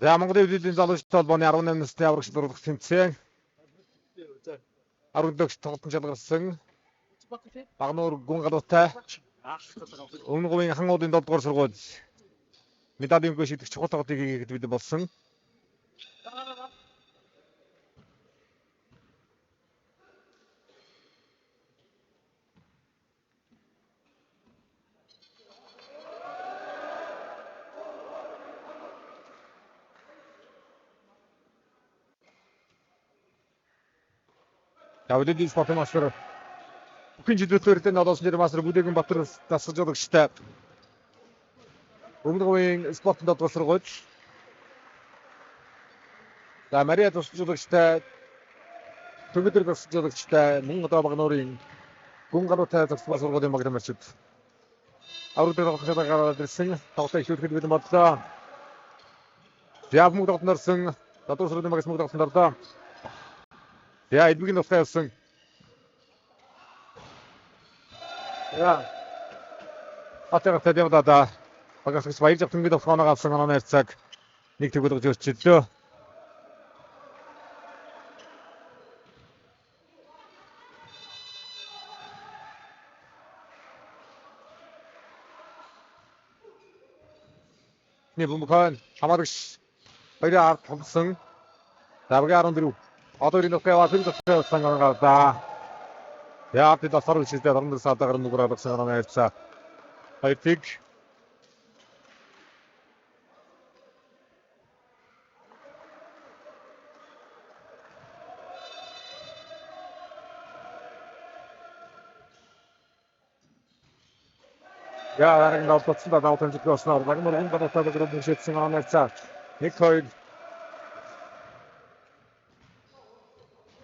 За Монголын хөвлийн залуучдын холбооны 18 насны аврагч дурлах тэмцээн 10 дэгч тоглолтын шалгарсан Багнуур гүн галуутай өмнө говийн хан уулын 7 дугаар сургууль медалийн гоо шидэх чухал тоглолтыг хийгээд бид болсон. Давлын спортын мастер бүхэн жилүүтэртэй noloсын мастер Бүдээгэн Батар дасгаж жологчтой өмнө говийн спортын 7 дугаар сургууль за Мария дасгаж жологчтой Төгөдөр дасгаж жологчтой мөн одоо Багнуурын гүн галуутай дасгаж сургуулийн магнамчид аврагтай тоглолтод гараад ирсэн тоглолтыг эхлүүлэхэд бид бодлоо. Яв мөнгө тоглолтнорсон татвар сургуулийн магнамч мөнгө тоглолтнордоо я эдмигийн офтайсан. Я. Атайгаар тавьдаа багасгч баяр жавтангийн товхоноо авсан оноо ярьцаг нэг төгөлөж өрчлөө. Нэг бомбхан хамаарч баяр ард томсон. Давгийн 14 одоо энэ төвхөө авсан гонгаа. Яа бид асар үстэй дарамт саатаар нүгрээд авсан оноо ярьцаг. Хайфиг я харин давтсан давтан жигөөснөр багмаар энэ бодотойгоо гэрэл шийдсэн оноо ярьцаг. 1-2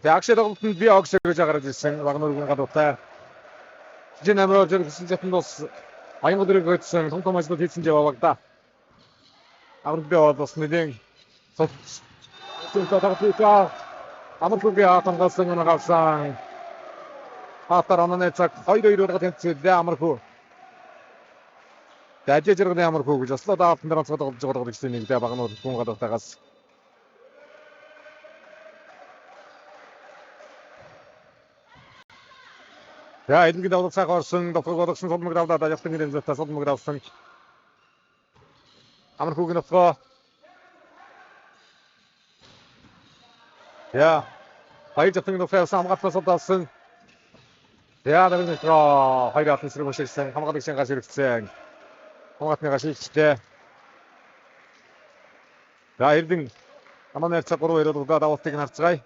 Тэгшээ тоглолтод би огс гэж гараад ирсэн Багнуурын гадуутай. Жин амраа зэрэгсэн зэтэн бас аян өдрийг өдсөн том ажлууд хийсэн жаваа багтаа. Аврал би бас нэгэн сэтгүүлтэй амтлуугийн хатангасан нэг авсан. Хатар оноо цаг 2-2 удаа тэнцвэлээ амархуу. Дажиж зэрэгний амархуу гэж ослоо даалтан дээр онцгой тоглож байгаа гэсэн нэг Багнуур гүн гадуутайгаас за эдгээр давлах цаг орсон доктор годсон содмог давлаа яхтын гэрэн зөтө содмог давсан амархуугийн офоо я баяр жавтангийн офоо самгатлаас давсан я дэрэн зөтө хоёр алтан сэрэг өшөрсөн хамгаалагчийн гаш хэрэгцсэн хамгаатны гаш хийжтэй за эрдэн аман ярьцаг 3-2 удаа давалтыг харцгаая.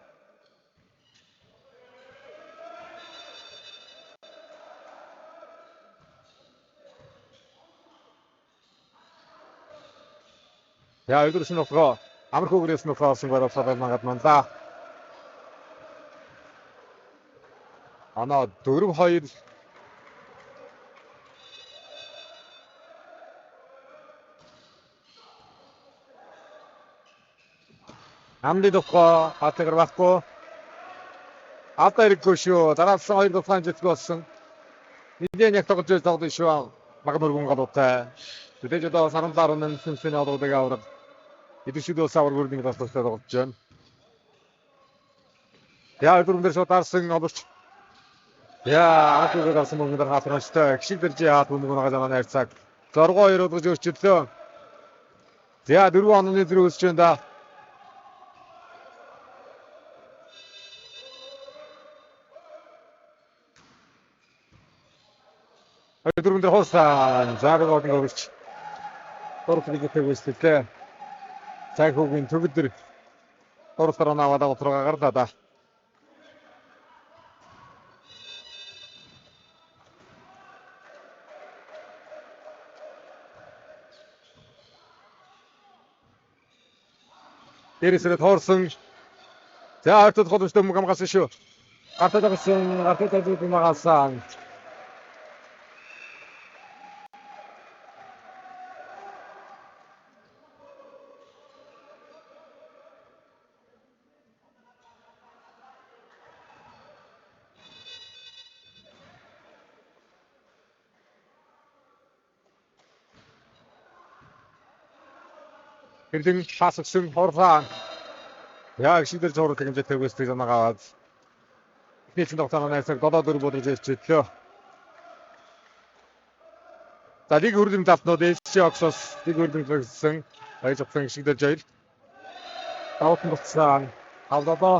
Я өдөрсөн офоо амархуу гэрээс нөхөө авсан бараа сарай магад мандаа. Ана 4-2 Амди дофоо хатгаар байхгүй. Атар гүшөө дараалсан 2 дугаар жигсэн. Нэгэн яг тоглож байгаа шүү. Багнуур гүн гадуутай. Тэдэж одоо сарамдаар нь сүнсний одоодаг авраг. Идэвшүүдөө савар бүрдийн тасалтай тоглож байна. Яа дөрөв дээр шотарсан обч. Яа атугаар гарсан мөнгө дээр хатранчтай. Гişиг дэрж яат мөнгө нагаалаа найрцаг. 6-2 удаж өрчлөө. За 4 онооны дээр үсэж байна да. Дөрөв дээр хоосан. Заагаад өгч. Торфлиг тэгвэслээ. Цайхуугийн төгөдөр торфоор наваад автраа гарлаа да. Дээрээсээ тоорсон. За хартад холбоотой мөнгө хамгаалсан шүү. Гартад зүг магаасан. Хэдэн пас өгсөн Хорван. Яг шийдэл зураг хэмжээтэй үстэй занаагаад эхний тоглоомын найсаг 7-4 болж ирчихлээ. За лиг хөрөлм талтнууд FC Oxos лиг хөрөлмжлөгсөн байж авсан шийдэл жайл. Давтан буцсан. Авдаа.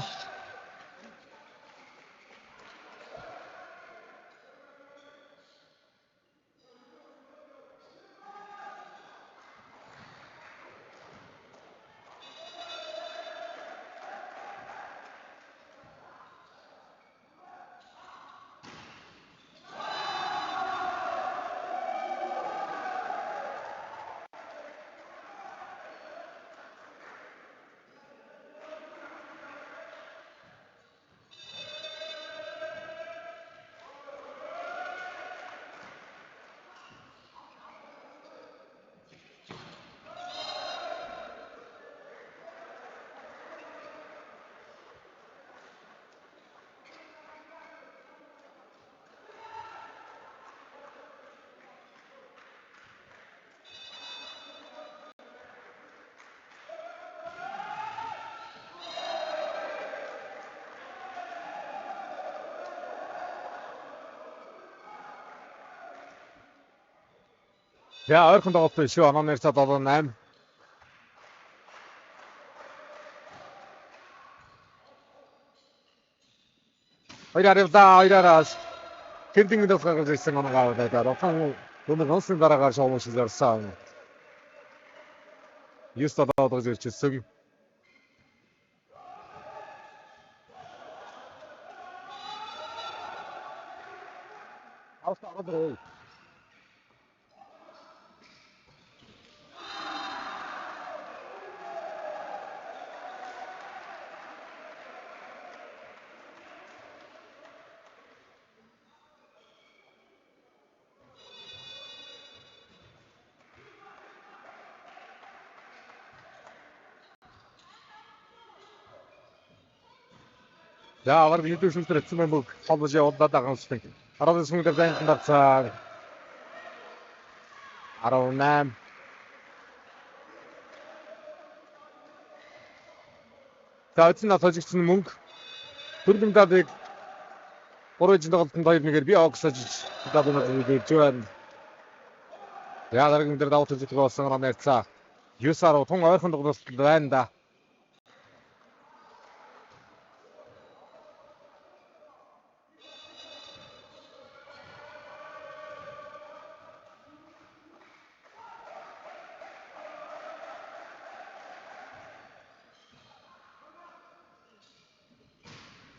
За ойрхон тоглолт шүү. Оноо нэрцээ 7-8. Хоёраараас Хэдэн давхаргаж ирсэн оноо аваад охон өнөр нуусан дараагаар шоумш зарсан. 9 долоодож ирчихсэн. Австаа. За авар бидний шүлтэр эцсэн юм бол холбож явуулаад байгаа юм шиг. 19 минутаар зайхан дарцаа. 18. За эцэн насажигдсан мөнгө хөргөмдадыг 3-ын тоглолтод 2-1-ээр би огсож дабнаад ирж байна. За дараагийн дээр давуу тал болсон оноо нэрцээ. 9-10 тун ойрхон тоглолт байна да.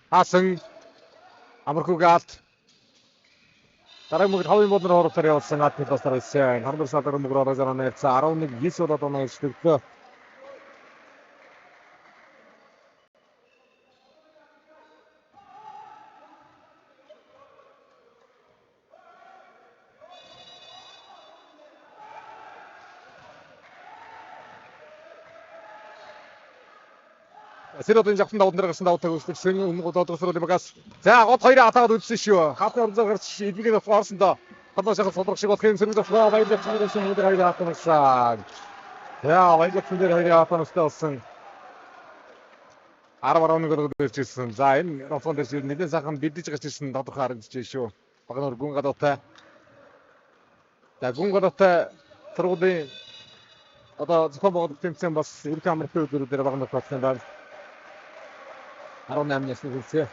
Асан Амархугаалт дараагийн мөнгө 5 болор хоороотоор явуулсан ат талаар хэлсэн. Хамдар садар мөнгө ороод оноо нэрцээ 11-9 болоод оноо ирсэн. Сэродын жавхан давд нэр гарсан давд тагуулсан өмнө одоосрол багаас. За гол хоёроо атаад үлдсэн шүү. Хатны орзоор гарч эдгээр орсондоо. Хадаа шахал солрох шиг болох юм сэрэг давхраа баялаг чимээсэн хүмүүс хоёроо хатнасаа. За баялаг чимээр хоёроо хатнастай болсон. 10-11 өргөжсэн. За энэ рофон дээр нэлээд сайхан бидэж гарч ирсэн тодорхой харагдаж шүү. Багнаар гүн гадуутай. За гүн гадуутай тургуулын одоо зохион байгуулалт тэмцээн бас ерөнхий амралтын өдрүүдээр багнаар болсон байна. 18 насны хүнсээ.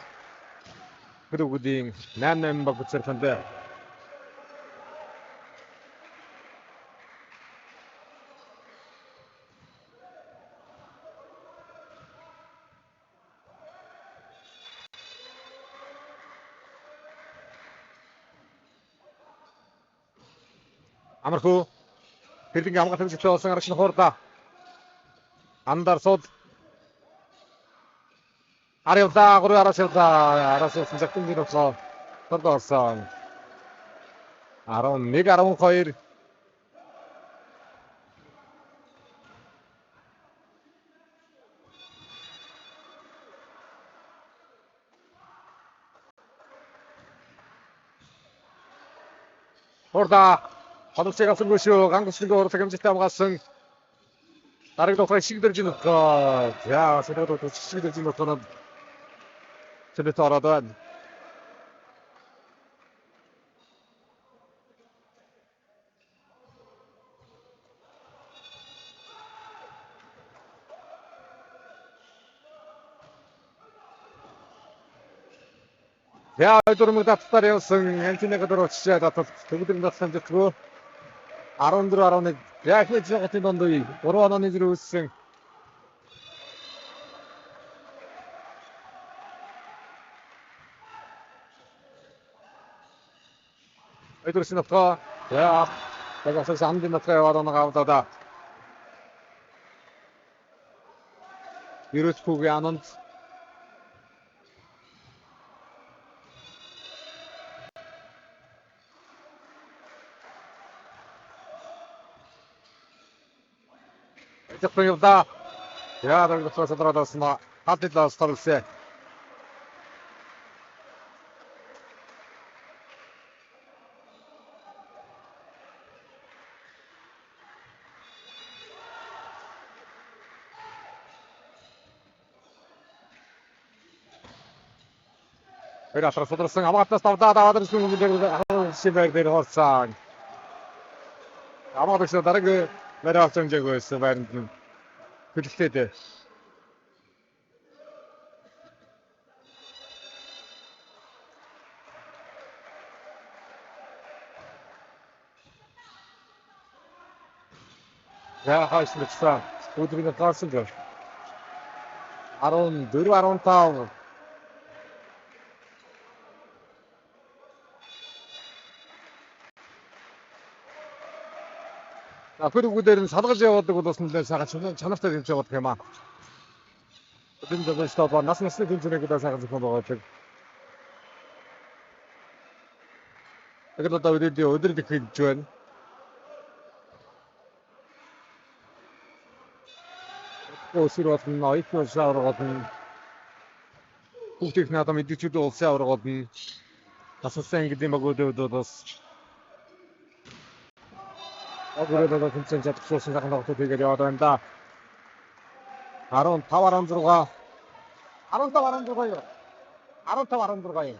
Хөрөгүүдийн 8-8 баг бүцэрхэндээ. Амархуу Хэдэн амгалт хэмжээтэй болсон аргач нь хуурда. Андар сууд Ариута гурван араас явлаа. Араас явсан цагтын гэр болоо. Тодор орсон. 11-12. Хорда Хадагчиг авсан шүү. Гангасны гурван хэмжээтэй хамгаалсан. дараагийн шигдэрж ийн нутгаа. За сэрэд шигдэрж ийн нутгаа сэрэд ороод байна. За өдөрмөг давтар явсан Антинега дөрөвчтэй татвар төгөлдрийн давсан зөвхөн 14-11 яг нэг жигтийн дондоо 3 онооны зэрэг үүссэн. Өдөрсөн нутгаа за tagasi самдын нутгаа яваад оноо авлаа. Юроспугийн ананд Тэпэвда яа дараагийн цаасаадаас на хатилаа старлсэ. Эрасрас судалсан амгаатнаас давдаад аваад ирсэн юм шиг дээр хорцаа. Амгаач дараагийн мэрэг хэмжээг байсан байранд нь хөлтэй. За хайшмцсан өдрийн гарсан гэр 14-15 Апэргүүдээр нь салгаж явуулдаг бол бас нэлээд сайхан чанартай хэмжээ явуулдаг юм аа. Өдөрт зөвхөн стопор насны хэмжээгээр сайхан зөвхөн байгаа. Тэгэхээр одоо өдөр их хийж байна. Өсөр болно, икнос шаврагодно. Хүүхдийн надад мэдээчүүд улсын аврагодно. Тасалсан гэдэг магуудад бас Агуулаад хэмжээнд чадчихсан сайхан тоглолтууд хийгээд яваад байна да. 15-16 15-16 15-16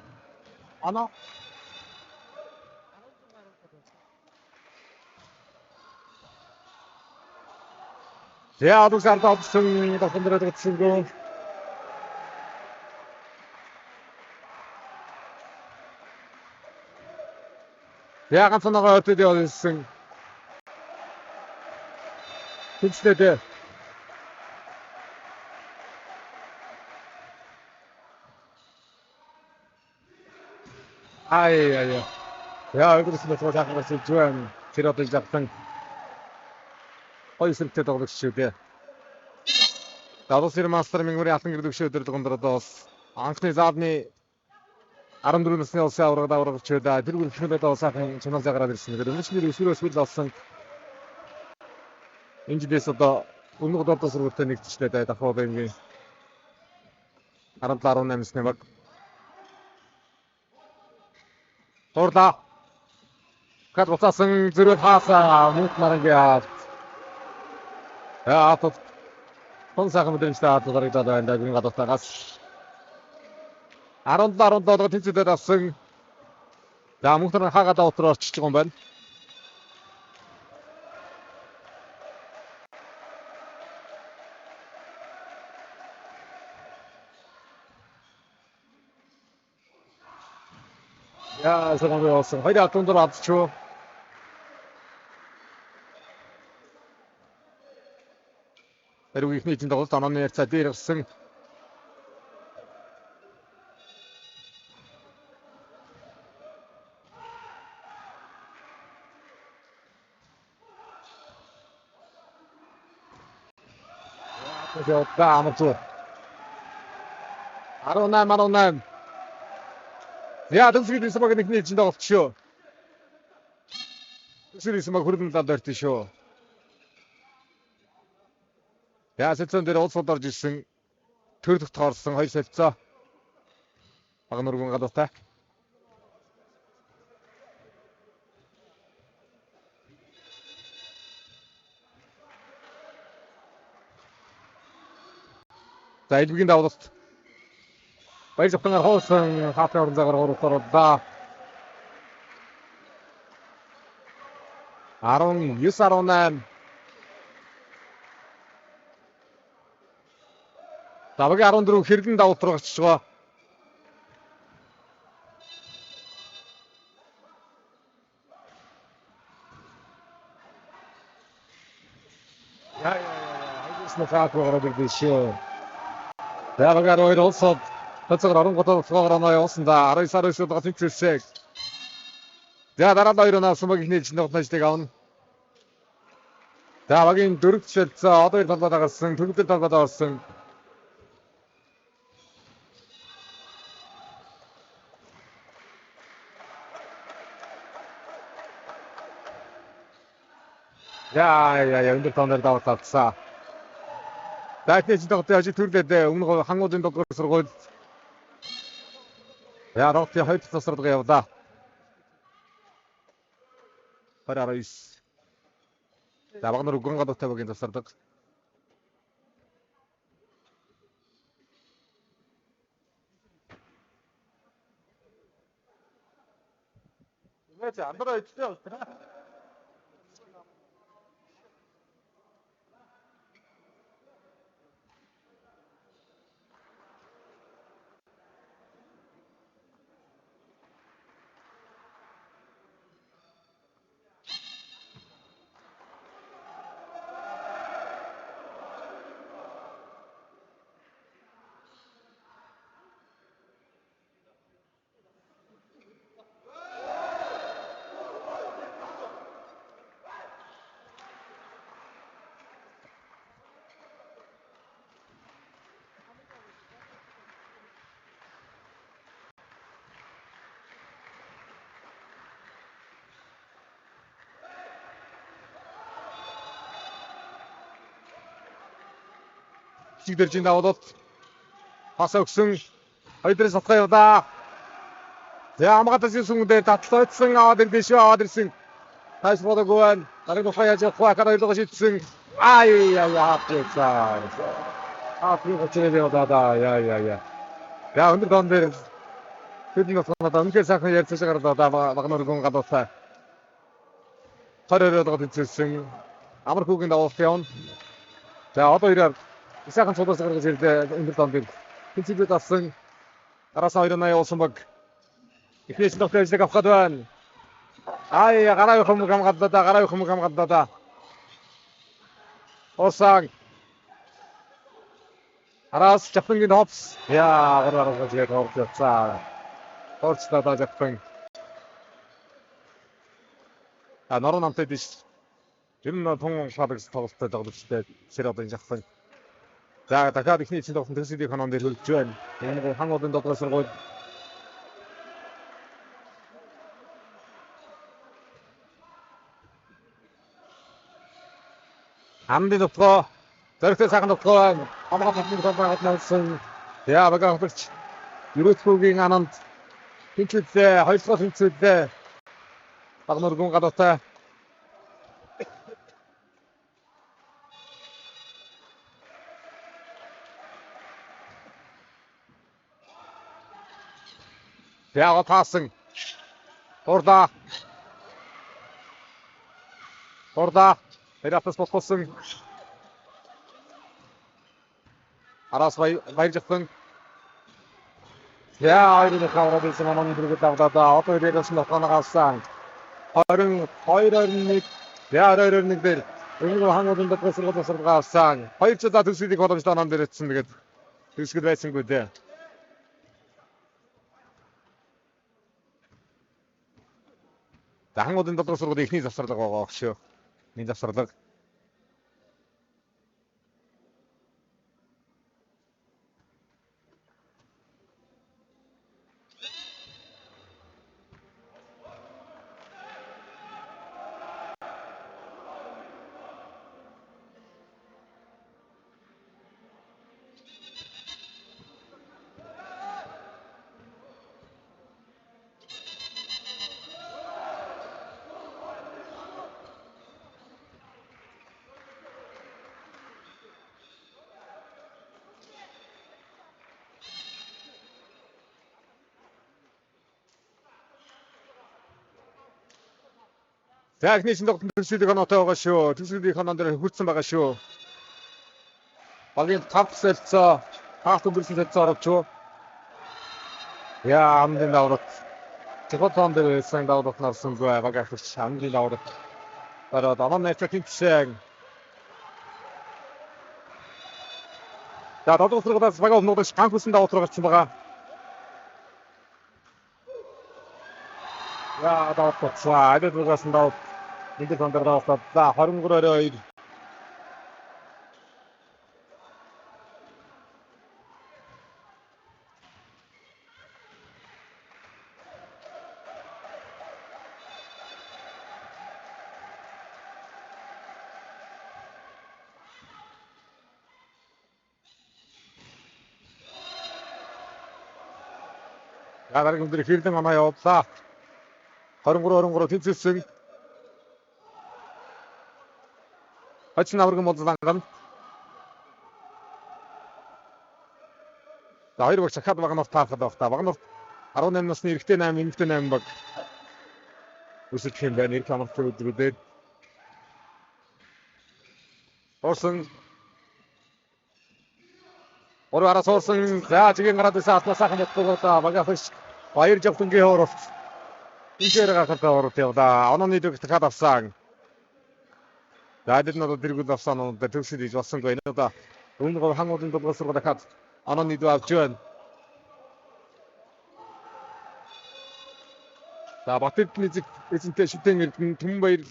Ано Я дуусаад авсан тохиолдолд гэсэн гоо. Я ганцхан байгаа өтөд явсан. Тэцлээд ай. Я өдөрс нь цааш хагас зүэн тэр одоо жагсан. Хоёрсэлтэй тоглож шүү дээ. Давсар мастер мөнгөний алтан гэрдэг шүү өдөр дундад бас анхны заадны 14 насны улсын аврагад аврагч байлаа. Тэр бүлэглээд бас сайхан чанал загараад ирсэн. Тэгээд өмнөчнөр өсвөрөөс үл болсон. Инжидээс одоо өмнөх дордос сургуультай нэгдчихлээ дахиад байнгийн 17-18 насны баг. Торла. Кад буцаасан зэрэг хаасаа мөнх марангаа. Аа тот Понсахан мэдээлэлтэй хадгалагдаад байна да гүн гадаатагаас 17-17 тэнцвэрээр авсан. За мөнхөр хаагаад дотроо орчиж байгаа юм байна. Я согоомой болсон. Хоёрын алтан дор авчихв. Эрүүг ихний эзэн тоглолт онооны ярьцаа дээр ирсэн. Тэгээд амарч 18. Я дэвсгий сумаг ихний эзэн тоглолт шүү. Дэвсгий сумаг хүрдэн талд орт шүү. Я сэцэн дээр улсууд орж ирсэн. Төр дэх тоорсон 2 солилцоо. Баг нурган гадуутай. За элбэгийн давлалт баяр жавтангаар хоосон хаалтын орон зайгаар оруулаа. 19-18. Давгийн 14 хэрдэн давалт руу гарч байгаа. Смахаат гараад ирсэн. Давгаар хоёр улсад тацгаар орон готор цогоор явсан да 19-19 дахь тэмцэлсэг. За дараа нь хоёр наас мөг ихний чинь нотнажтыг авна. Давгийн дөрөв шилжээ одоо талбайд гарсан, төгөлдөр талбайд орсон. Яа өндөр тоноор даваад тавцсан. Дайнч тогтож төрлөөд өмнө хангуудын доторх сургууль. Яа рокти хоёр тасардаг явлаа. 29. Давгнаар үгэн гадуутай багийн тасардаг. Эцэг андраа ичтэй байна. Чигдэржин даваад хасаа өгсөн хоёрын сатгай явлаа. За амгатас сүмдээ татлаадсан аваад ирсэн. Тайс бодоггүй байна. Дараг нухаа яаж явах вэ? Хоёроо шийдсэн. Хааплицаа. Хааплицаа яваад яа. За өндөр дон дээр хэдэн настай өндөр сайхан ярьж байгаа багнаар гүн гадуусаа. Хараараа дагуулсан. Амар хүүгийн давуулт явна. За одоо ирээд сайхан цодоос гаргаж ирлээ өндөр дон дээр. Тэнцвэрт авсан. Араас 2-8 явуулсан баг. Ихнээс нөхдөж ажиллах авах байна. Гараа их юм хамгааллаа. Осан. Араас жапангийн хопс. Гараа гэж хопсаа. Орцтой жапан. Норон намтай биш. Тэр нь тун шадаг тоглолттой тоглолттой сэрэлдэн жахсан. За дахиад ихний чинь тоглолт төсөлийг ханаан дээр хөлж байна. Энэ хангуудын доторх сургууль. Амдын дотроо зөрөгтэй сайхан дотроо хамгаалалтын дотроо хатнасан. Яа багаан хурц. Юрэтгүүгийн ананд тэнцвэртэй 2 дахь тэнцвэртэй багнаар гүн гадуутай. Яа таасан. Орда. Хэрэтс болсон. Араас баяр жавхан. Яа айрын хавраа байсан манай бүргэд давдаа одоо ирээс нь ханагасан. 22-21 22-21 дээр энэ хангуудын доторх сургууль авсан. 2 жил төсөлийг боломжтой нам дээр ирсэн тэгээд төсгөл байсангүй дээ. Хангуудын доторх сургуулийн ихний завсарлага байгаа шүү. Нэг завсарлага. Техникийн тогтмол төсвөлийг оноотой байгаа шүү. Төсвөлийг оноо дээр хүрсэн байгаа шүү. Багийн 5 сэлцээ хаалт өнгөрсөн сэлцээ орж. Яа амдын даврат. Тэгвэл дээр сэн даврат нарсан гээ багаас амдын даврат. Бараад оноо нэчэ тэнцсэн. За додгосрогоос багаа өмнөдөж ганхусан даврат гарсан байгаа. Яа даврат цаа айдгаас даврат. Энд контр даврат. За 23-22. За дараагийн өдөр хэрлэн оноо явууллаа. 23-23 тэнцсэн. Хачин аврагын бодлонгон. За хоёр баг шахаад багнаар таахад байх та. Багнаар 18 насны эрэгтэй 8, эмэгтэй 8 баг. Үсэж юм байна. Ирэх амралт өдрүүдэд. Орсон. Орвара сорсон. За чигээр гараад байсан атнасаахан ятгуулаа. Багаас баяр жавтангийн хоорост. Ингээр гарахад орох явда. Онооны дэг дахиад авсан. Дайд нь дэргүүд авсан нь төвсөд иж болсонгүй энэ одоо өмнө хангуудын дугасруу дахиад онооны дэг авч байна. За Батэрдний эзэнтэй шүтэн эрдэн Түмбаяр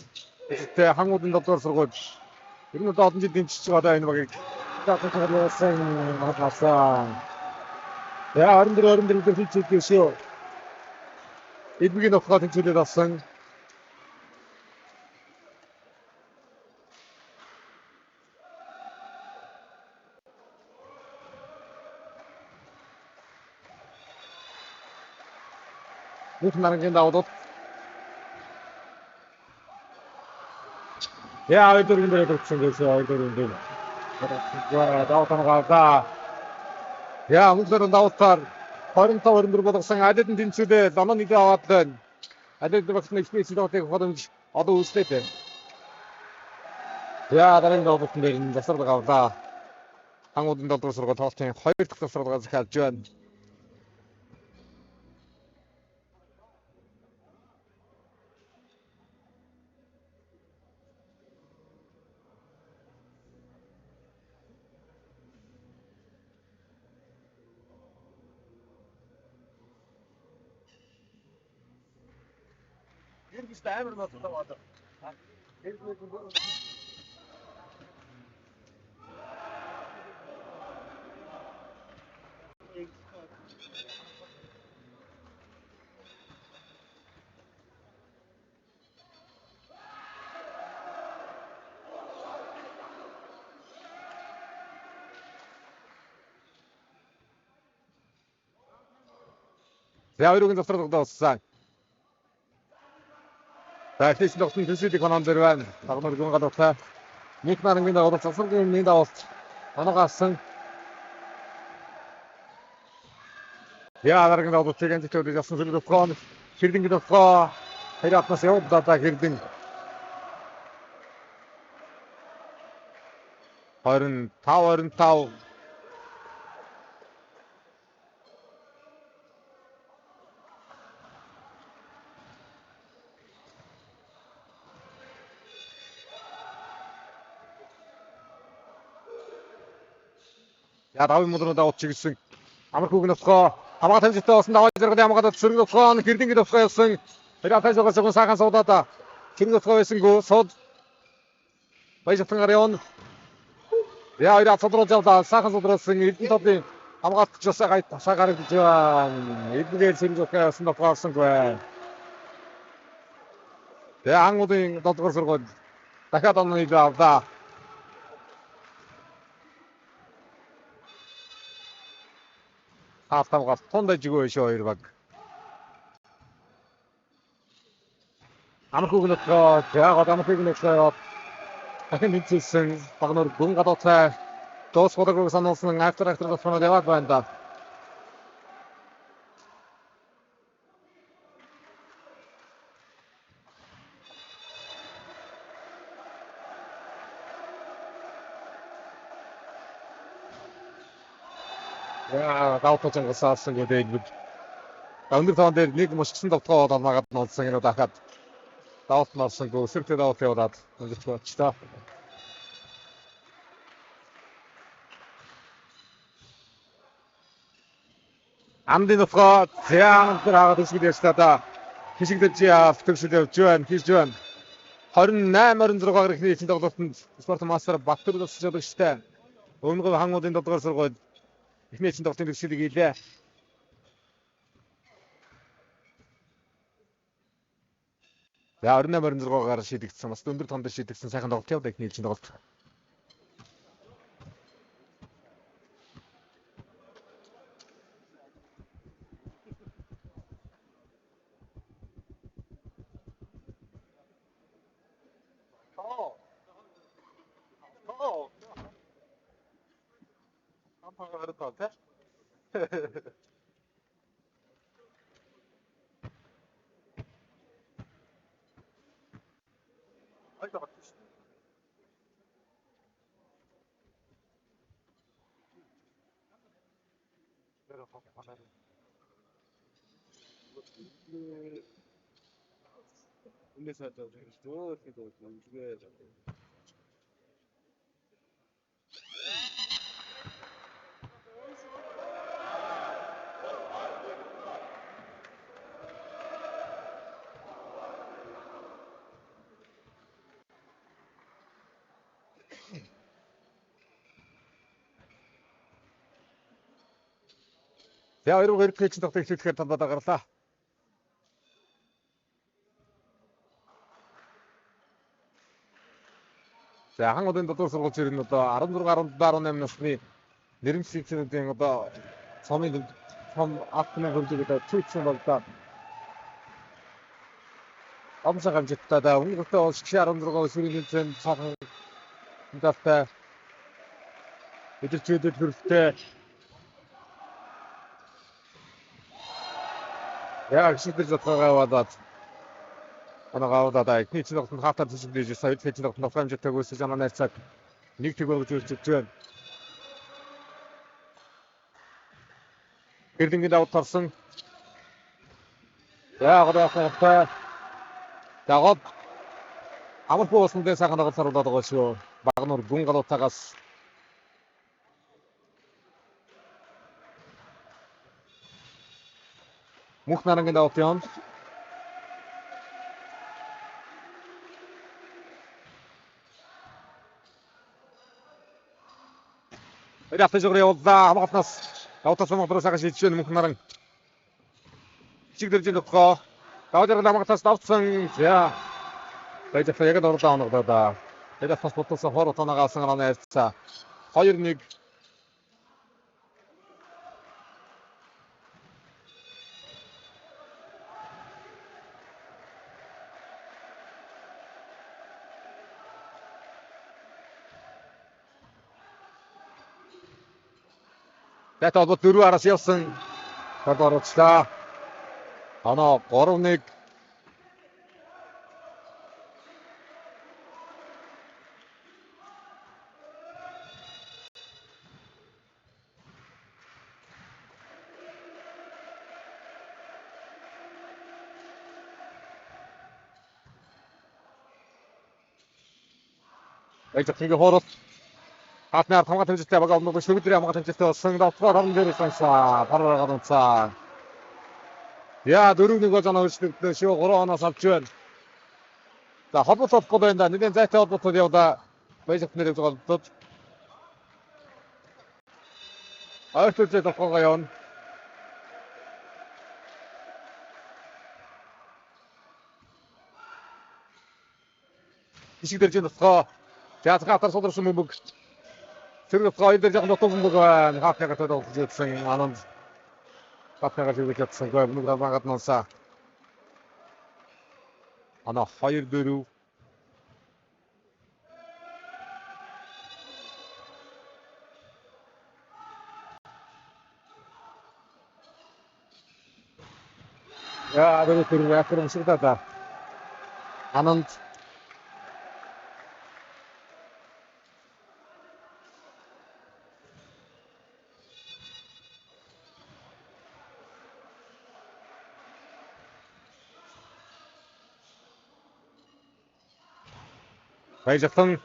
эзэнтэй хангуудын дугасруу ер нь одоо олон жил дэмжиж байгаа энэ багийг таахсан авсан. Яа 24 дэх шүү. Эдмигийн нөхөд тэнцвэрээр авсан. Бүх нарангийн давдууд. Яа өдөр энэ төрсөн гэсэн өдөр энэ. За давтангаа. Яа өнөөдөр давтаар 25-24 болгосон адилхан тэнцвэрээр онооны дэг аваад байна. Адилхан багт нэг специал давтыг hodомж одоо үслээд байна. Яа дараагийн давтын дээр энэ засвар гавлаа. Хангуудын долдуурсруу тоолтын 2 дахь засваргаа захиалж байна. Иргэж амар мод таваад. За хоёрын засвар тогтоосон. За тийш тогтсон төсвөлийг онон дээр байна. Багнаар гүн гадуутай. Нэг нарангийн давалт засваргийн нэг давалт. Оноогоос яа дараагийн давалт чигээр төдөө явсан зүйл өгөхгүй. Хэрдэн өгөхгүй. Хоёр атнаас яваад дата хэрдэн 25. Я давын модноо давж чигсэн. Амар хүүгнөсгөө хамгаа тавьжтай болсон даваа зэрэг ямаагаад сөргөсгөө хэрдэн өсгөө явсан. Тэрээс хойш саахан суудаа. Сөргөсгөө байсангүй сууд. Баяжтан гарyon. Я хоёр цодроо явдаа саахан суудруулсан эдэн тодын хамгаалт жосоо гайд ташаа гаргаж байна. Эдгээр сөргөсгөө явсан тохиолсонгүй. Тэгээ ангуудын додгор сургууль дахиад онооны дэг авлаа. Автомгал тундаж өгөө шүү хоёр баг. Амхуугноо яагаад амхуугноо дахин тэнцсэн багнаар гүн гадуутай дуусгуудаг сануулсан автор тосгоноо яваад байна да. Яа, даутаж ангасаасан гэдэг. Өндөр тоон дээр нэг мушгсан давтгаа болоод магаад нолсон энэ дахиад даут марсан гоо сэртэ даут яваад өнгөрч болчихлоо. Амдын давтгаа зяан дээр хагаад үсгэж ястаа хишигдэж төгсөж явж байна. Хийж байна. 28-26 гаруй ихний тоглолтод спорт мастер Баттар тусчлагчтай өмнөгөө хангуудын тодгоор сургууль эхний тоглолтын төгсөлийг хийлээ. За 28-26 гаруй шийдэгдсэн. Бас өндөр тоонд шийдэгдсэн сайхан тоглолт явдаг эхний тоглолт. Ампага харагдав те. Айда батчих. 내가 거기 가면 군대에서 저렇게도 좀 죽여야 돼. За хоёроо ирэхэд чинь тогтох хэлэхээр талбайд гарлаа. За хангуудын дотор сургууль чинь одоо 16-18 насны нэрмжлэгчдийн одоо цомын том автны хөржигээ түүцсэн боллоо. Амсаг амжилттай да өнгөртөө улс гişээ 16 өсвөрийн тэмцээнд цаахан мэдээлэлтэй эдэлчүүдэд хүрэлтэй. Яг шийдэж жатгаагаад анагаудаа ихний чинь тогтмол хатар төсөлдөж сая ихний чинь тогтмол хамжигтай гүйсэж анаа найрцаг нэг тэг өгж үзэж байна. Гэрдингийн давд тарсан. Яг одоо дагод амар поосндээ сайхан дагаад саруулаад байгаа шүү. Багнуур гүн галуутаагаас мөх нарангийн давд юм. Яатай жогроо явууллаа. Хамгаалтнаас давтаа сумгдруу сайхан шийдэж байна мөх наран. Чигдэрж нөхгөө. Давжрал хамгаалтнаас давцсан. За. Баяжаа яг дөрвөн оногдоо да. Тэгээд бас ботсон хор утаагаа авсан гана ярьцаа. 2-1. Тэт одоо 4 араас явсан. Тодорхойлчлаа. Анаа 3-1. Эцэг хоорол хатнаар хамгаалт хэмжээтэй байгаа өмнө шүгдрийн хамгаалт хэмжээтэй болсон давтгаар орон дээр санса параар ганцаа. Яа 4-1 гол оноо өршөлтөө шүү 3 оноос авч байна. За холбоотой байна да. Нэгэн зайтай холбоотой явда. Баяжх нэрийг зоолдод. Ойртолтой давхгаа явна. Ишиг дэрж нутгаа. За хатар суларсан мөмөг. Тэр хоёр дээр яг нутгын мөмөг хатнага тодорхой үзсэн ананд. Хатнага зүйл хийсэн гоо мөмөг магад нуусаа. Ана 2-4. Яа, тэр яахан шигдаа. Ананд Баяжхан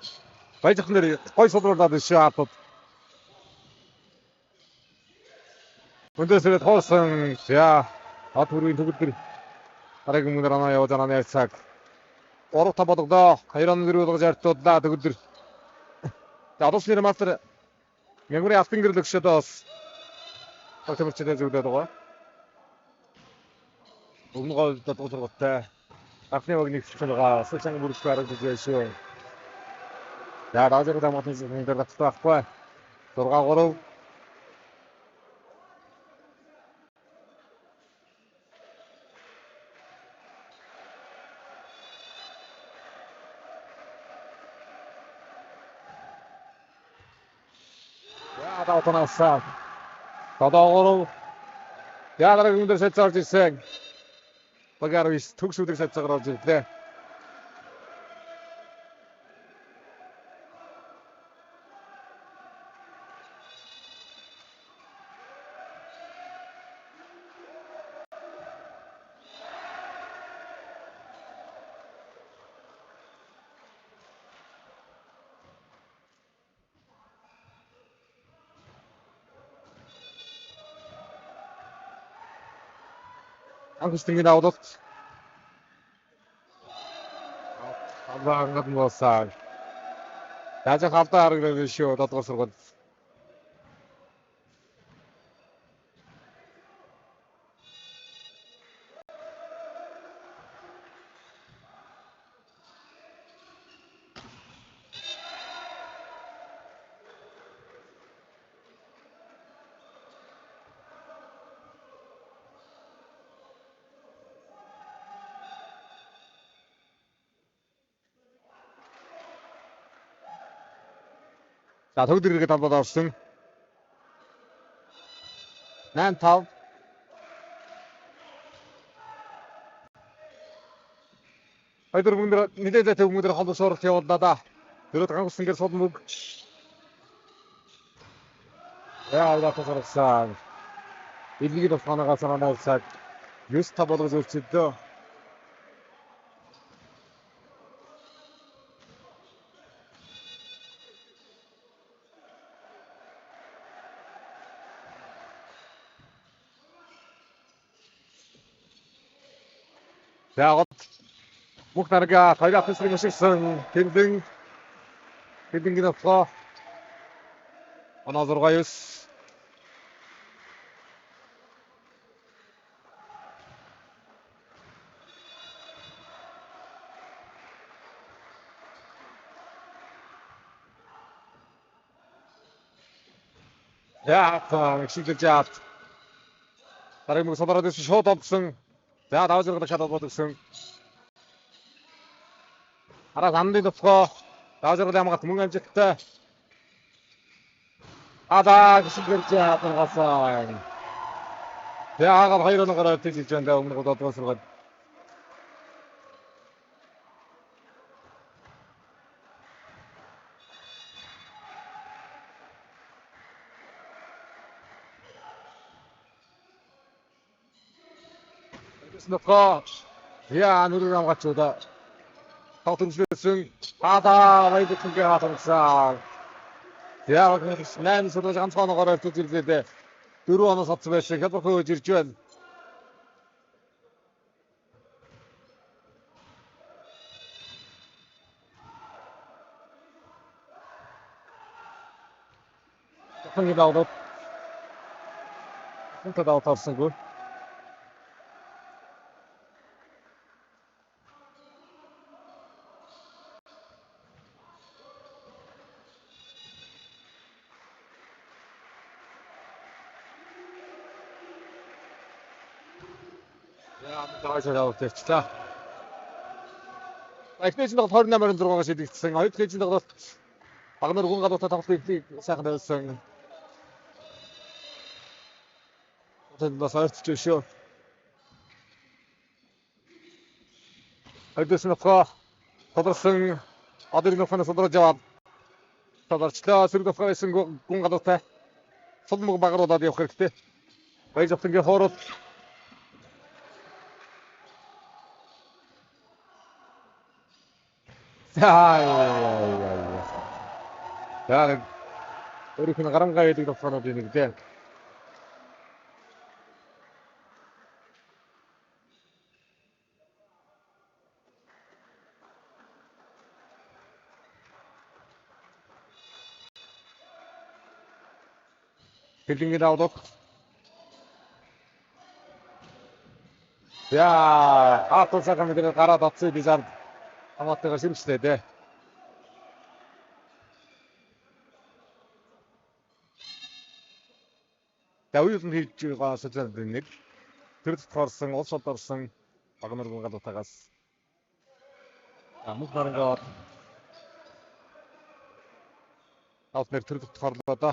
нэр гой сулруулаад шаатууд. Өнөөсөө тоосон за ат хүрийн төгөлдөр дараагийн мөнөр анаа явж байгаа цаг. 3-5 болгодоо 2-1 болгож артуудлаа төгөлдөр. За одоосны мастер Мягмарын алтан гэрэл өгшөөдөөс тогтмолчтой зөвлөд байгаа. Өмнө гол дутгуулгатай анхны вагныг хэлсэн сэлсэн бүрс гаргаж ирсэн. За раажиг дамтны зүйл дээр татахгүй. 6-3 Таутанасаа. Тодорхой. Яагаад юм дээр сэтсарч ирсэн. Багаарвис төгсүүдийг сэтсагаар орж ирлээ. Ангустингийн авалт. Аваангад моосаа. Дажа хавтаа харагдаж шүү додгор сургууль. За төгөлдөр иргэд хамбаад орсон. 8-5 Хайдар мөндөр нэлээд төв мөндөр холбоо шууралт явууллаа да. Дөрөв гангуснгээр сулмөг. Яа тасарсан. Илгийг тосгоногоос санаасаа 9-5 болгож өрчөлдөө. За бүх нарга хоёроо хэсрэг өшгсөн тэдэн гинэфло оноо 6-9 яа мексикчаат дараагийн содороод шууд олдсон. За давж ирэх шатад бодсон. Араа самдын тусгоо давж ирэх ямагт мөн амжилттай. Ада мексикчаат гасаа. Яагаад 2-1-оор тийж байна өмнө додгоо сургаад. Нөхөө яа нүрэг амгаачуда тавтамжлсан ада вайдтэнгээ хатамсаа яа нэн судаж ганцхан ороод ирлээ 4 оноос авсан байсан хялбар хөөж ирж байна. Тэнгэр даваад энэ даваад авсангүй. Таашаа тавьчихлаа. Эхнийч нь 28-6-аас шийдэгдсэн. Хоёр дахь нь бол багнаар гүн гадуутай тоглолтыг сайхан тавьсан. Тэндээс ойртож шүү. Хоёрдоос нь тодорсон одын нөхөн содрож яваад тодорчлоо сэрэг байсан гүн гадуутай сулмаг багруудад явах хэрэгтэй. Баяж автангийн хоорол За. За өөрийнх нь гарангаа гэдэг тохиолдлын нэг дээ. Хэлингээ давлах. За атусаа мэдээ гараад атсан дизайн хамаатайгаар шимжлээ дээ. Давид нь хийж байгаа социал нэг тэр тохиолсон улс орсон багнаргын гадуутагаас амт наргаа автнэр тэр тохиоллоо да.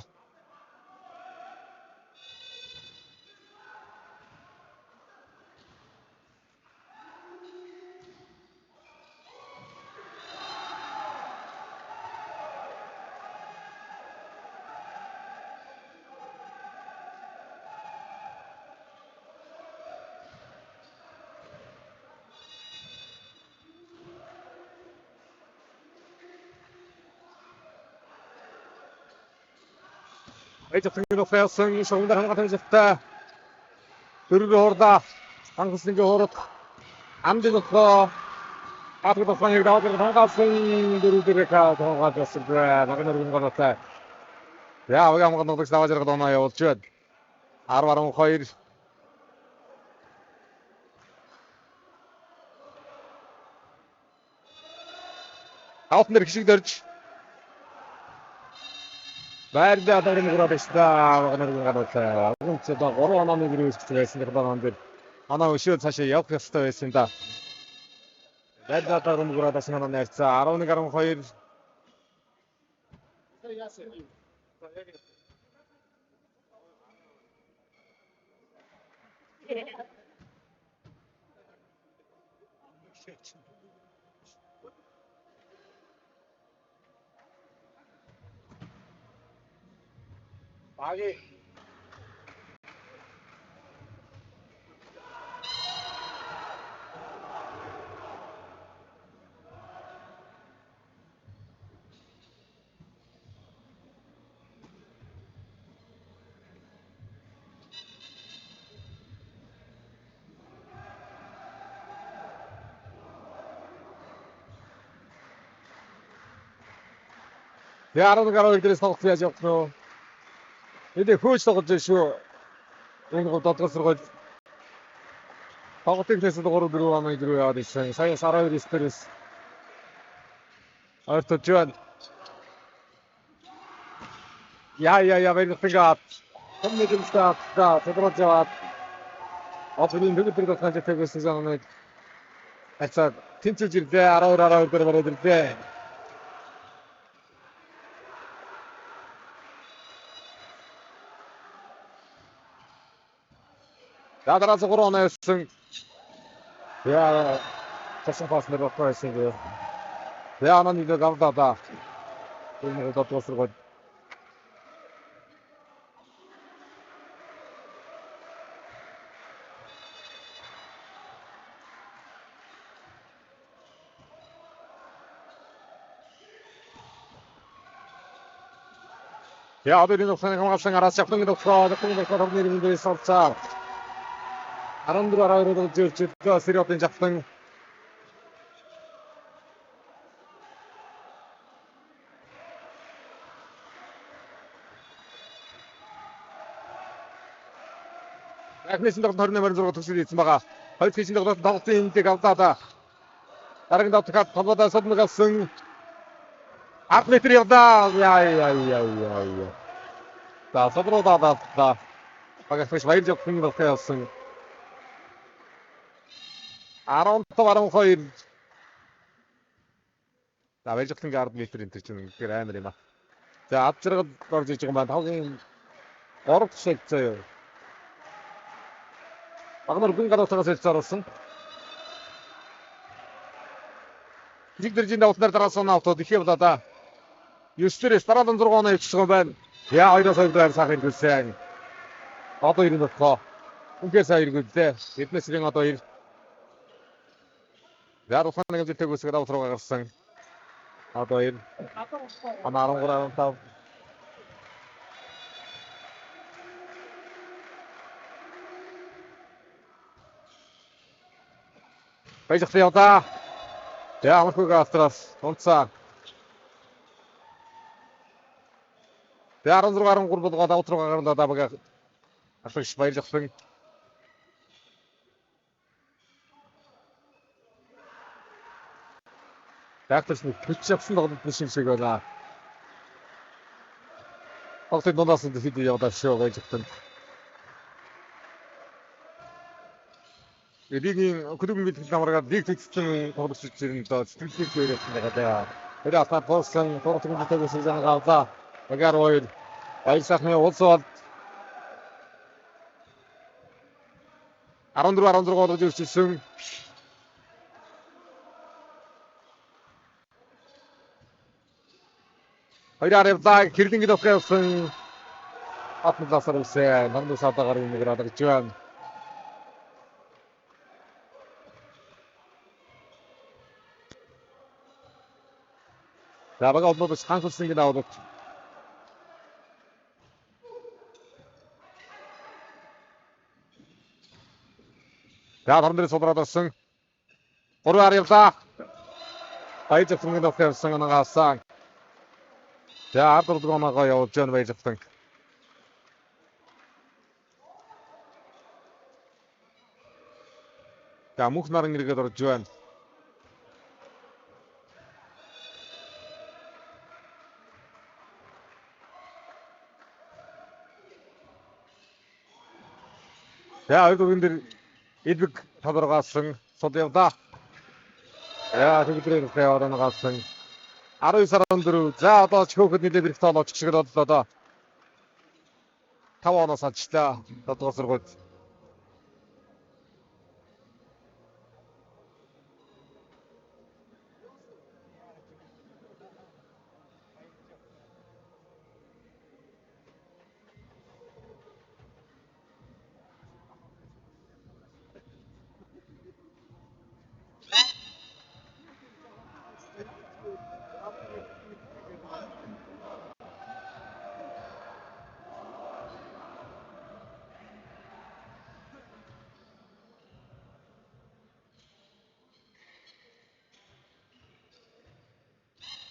Эцэг нь оферсэн шоунд хамгаалсан зөвхөн дөрвөн хоорда хангалтны хоорот амдынхоо атгад фаныг даваад хангалтсан дөрвөн хаагаалсан багнаргын гадуутай. Яа уян хамгаалдаг даваад ирэх доноо явуулчаад 10-12 Аутнер хишиг дөрж Байрда дараагийн гурав бистаа багнаргын гадуутай. Үнцээ да 3 онооны гэрээс байсан дөрвөн дээр оноо өшөө цаашаа явах ёстой байсан да. Байрда дараагийн гурав дашнаа найрцаа 11-12 Баги Яруу гараа дээрээс тоглох яаж явах нь. Эдээ хөөж тоглож шүү. Энэ гол додгол сургууль. Тоглолтын хэсэгт 3-4 оноо дөрөв яваад ирсэн. Сая 12 стерес. Арто Жон. Я вернэхгээд. Коммедийн стат да тодорхойлж Офрын бүгд тохиолж тэгсэн zonыг ацаа тэнцэж ирлээ 12 дээр бараад ирлээ. Дадараа зургуун оноосон. Яа тассан паснер офрайсэн гээ. Яа маань нэг гавдаа. Энэ дотоосрог. Ja, aber die noch seine Kameraden aраас явсан гэдэг болохоор нэрийн дээрээс олцаа. 14-аар зөвчөж Сириотын жавсан. Агнесийн тоглолт 28-6 төгсөж ийсэн байгаа. Хоёр хийсэн тоглолт тоглолтын хэмжээг авлаа. Дараагийн давтахад толгойдоо содмог авсан. 10 метр явдаа. Яа. За содроо да. Багш баярж явсан болсон. 15-12. За баярж явсан 10 метр энэ чинь үнэхээр амар юм аа. За ад зэрэг орж иж байгаа маань тавгийн 3 шиг заяа. Багнар гүн гадуутагаас хэлж оруулсан. Жигдэржин давтнаар дараас оноо автод ихээ болоо да. 9-өөс дараадан 6 оноо ивчихсэн байна. Яа 2-оос 2 сайхан иргүүлсэн. Одоо ирнэ болохоо. Үнээр сайн иргүүллээ. Эднээс ирэн одоо ир. Яаруханыг зөвтөг үсгээр авах руу гарсан. Одоо энэ манай 13-15 Баяж явдаа. Тэгээ амархуйг австраас унцаа. Тэгээ 16-13 болгоод автруугаа гаргуулаад авага асууж баярлах. Дагтарч нэг хүч авсан тоглолт биш шиг байна. Огт дундаас нь хэд явдаа шүү гэж хэлсэн. Эдийн клубын бэлтгэл намаргаад лиг тэгсэн тоглогч ирэн доо сэтгэлийг өөрөөсөн байгаа. Тэр атаа болсон тоглолтын төлөвс зэн гавлаа. Багаар ойд баясахны улсууд 14-16 болж ирсэн. Хоёраар явлаа хэрлэнгэд авсан атмласаар үсээ намдуу саатагаар нэг радагч байна. За бага одноо хансалсан гэдэг аваад. За хамдрын сулраад авсан. 3-аар явлаа. Баяж авсан авсан анагаасан. За ард урдгооноо явуулж байна байж авсан. За мөнх наран иргэд орж байна. За ойдын дээр эдбэг тодоргойлсон сод явдаа. За тэгвэл яваад нагаасан. 19-14 за одоо ч хөөхд нэлээд их тоолооч шиг л одоо 5 оноос алчлаа тодорхой сургууль.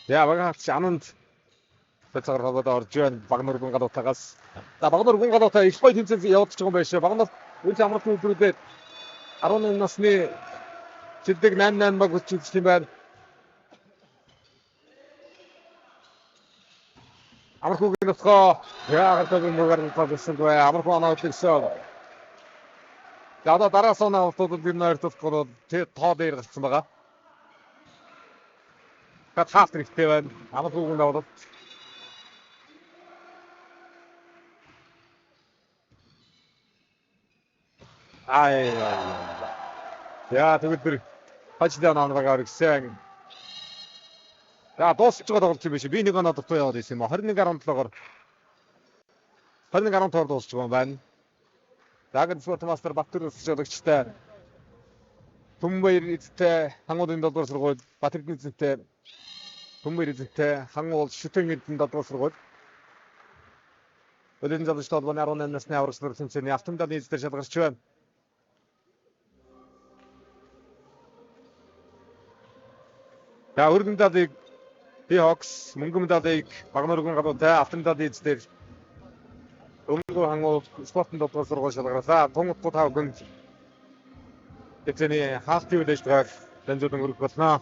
За багаач ананд цацгаар хаваад орж байна багнургын гадуутагаас. За багнургын гадуутаа их гоё тэмцээн явуулж байгаа юм байна шүү. Багнар үйл амралтын өдрүүдэд 18 насны чилдэг 88 баг хүч юм байна. Амархуугийн нөхөө яагаад гэвэл мөөр тавьсан бай амархуу анаа утгсан. За одоо дараас нь автобус бид нэр тусгал тоо дээр гарсан байгаа. Хатхаас хэрэгтэй байна. Амархуугийн даваад. Яа тэгвэл хачдаа наангагаар гисэн. За дуусч байгаа тоглолт юм биш. Би нэг оноо дутуу яваад ирсэн юм. 21-17-оор 21-15-оор дуусч байгаа юм байна. Дагд Спортмастер Баттүр өсөлтөгчтэй Түмбаяр эзэнтэй хангуудын долдуур сургууль Батэрдэн эзэнтэй Түмбаяр эзэнтэй хангуул шүтэн эзэн долдуур сургууль Олимпийн залуучууд холбооны 18 насны аврагч нар тэмцээний автомобиль эзэнтэй шалгарч байна. За өргөн медалийг Хокс мөнгөн медалийг Багнургын гадуутай автомобиль эзэнтэй Өмнөдгөө хангуул спортын долдуур сургууль шалгарлаа. Тунгууд 5 гүн тэмцээний хаалтын үйл ажиллагааг дамжуулан өргөх болно.